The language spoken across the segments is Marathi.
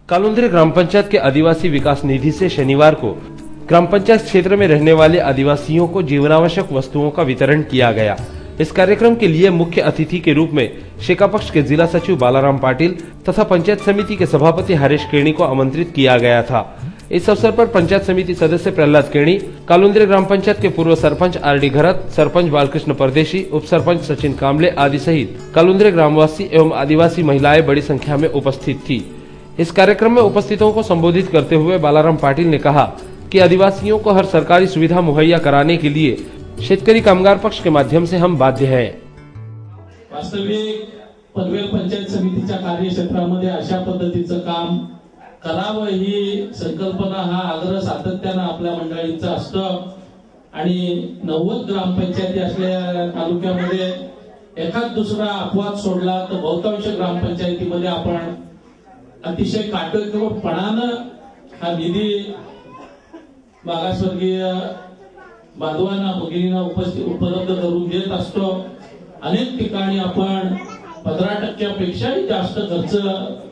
कालुंद्रे ग्राम पंचायत के आदिवासी विकास निधि से शनिवार को ग्राम पंचायत क्षेत्र में रहने वाले आदिवासियों को जीवनावश्यक वस्तुओं का वितरण किया गया। इस कार्यक्रम के लिए मुख्य अतिथि के रूप में शेका पक्ष के जिला सचिव बालाराम पाटिल तथा पंचायत समिति के सभापति हरीश केणी को आमंत्रित किया गया था। इस अवसर पर पंचायत समिति सदस्य प्रहलाद केणी, कालुंद्रे ग्राम पंचायत के पूर्व सरपंच आर.डी. घरत, सरपंच बालकृष्ण परदेशी, उप सरपंच सचिन कामले आदि सहित कालुंद्रे ग्रामवासी एवं आदिवासी महिलाएं बड़ी संख्या में उपस्थित थी। इस कार्यक्रम में उपस्थितों को संबोधित करते हुए बालाराम पाटिल ने कहा कि आदिवासियों को हर सरकारी सुविधा मुहैया कराने के लिए शेतकरी कामगार पक्ष के माध्यम से हम बाध्य हैं। वास्तविक पनवेल पंचायत समितीच्या कार्यक्षेत्रामध्ये अशा पद्धतीचं काम करावं ही संकल्पना हा आग्रह सातत्याने आपल्या मंडळींचा असतं आणि 90 ग्रामपंचायती असलेल्या तालुक्यामध्ये एखाद दुसरा अपवाद सोडला तर बहुतांश ग्रामपंचायतीमध्ये आपण अतिशय काटेकोरपणाने हा निधी मागासवर्गीय बांधवांना भगिनींना उपलब्ध करून देत असतो। अनेक ठिकाणी आपण 15% पेक्षाही जास्त खर्च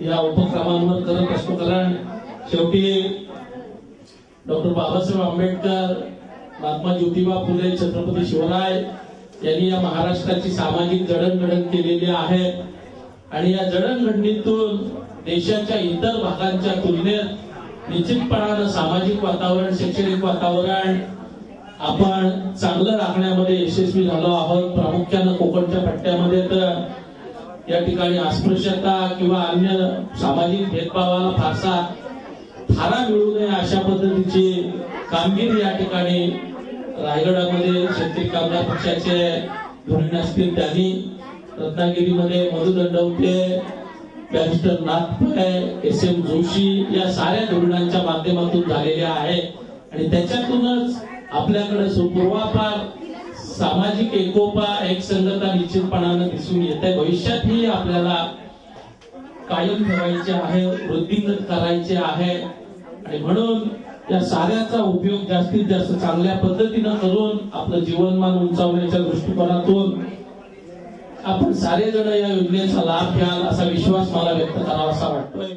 या उपक्रमांवर करत असतो, कारण शेवटी डॉक्टर बाबासाहेब आंबेडकर, महात्मा ज्योतिबा फुले, छत्रपती शिवराय यांनी या महाराष्ट्राची सामाजिक जडणघडण केलेली आहे आणि या जडणघडणीतून देशाच्या इतर भागांच्या तुलनेत निश्चितपणाने सामाजिक वातावरण, शैक्षणिक वातावरण आपण चांगलं राखण्यामध्ये यशस्वी झालो आहोत। प्रामुख्याने कोकणच्या पट्ट्यामध्ये तर या ठिकाणी अस्पृश्यता किंवा अन्य सामाजिक भेदभावाला फारसा थारा मिळू नये अशा पद्धतीची कामगिरी या ठिकाणी रायगडामध्ये शेतकरी कामगार पक्षाचे धोरण असतील त्यांनी, रत्नागिरीमध्ये मधु दंडवते, बॅरिस्टर नाथपै, एस.एम. जोशी या साऱ्या धोरणांच्या माध्यमातून झालेल्या आहे आणि त्याच्यातूनच आपल्याकडे पूर्वापार सामाजिक एकोपा, एकसंगता निश्चितपणाने दिसून येते। भविष्यातही आपल्याला कायम ठेवायचे आहे, वृद्धिंगत करायचे आहे आणि म्हणून या साऱ्याचा उपयोग जास्तीत जास्त चांगल्या पद्धतीने करून आपलं जीवनमान उंचावण्याच्या दृष्टिकोनातून आपण सारे जण या योजनेचा लाभ घ्याल असा विश्वास मला व्यक्त करावासा वाटतोय।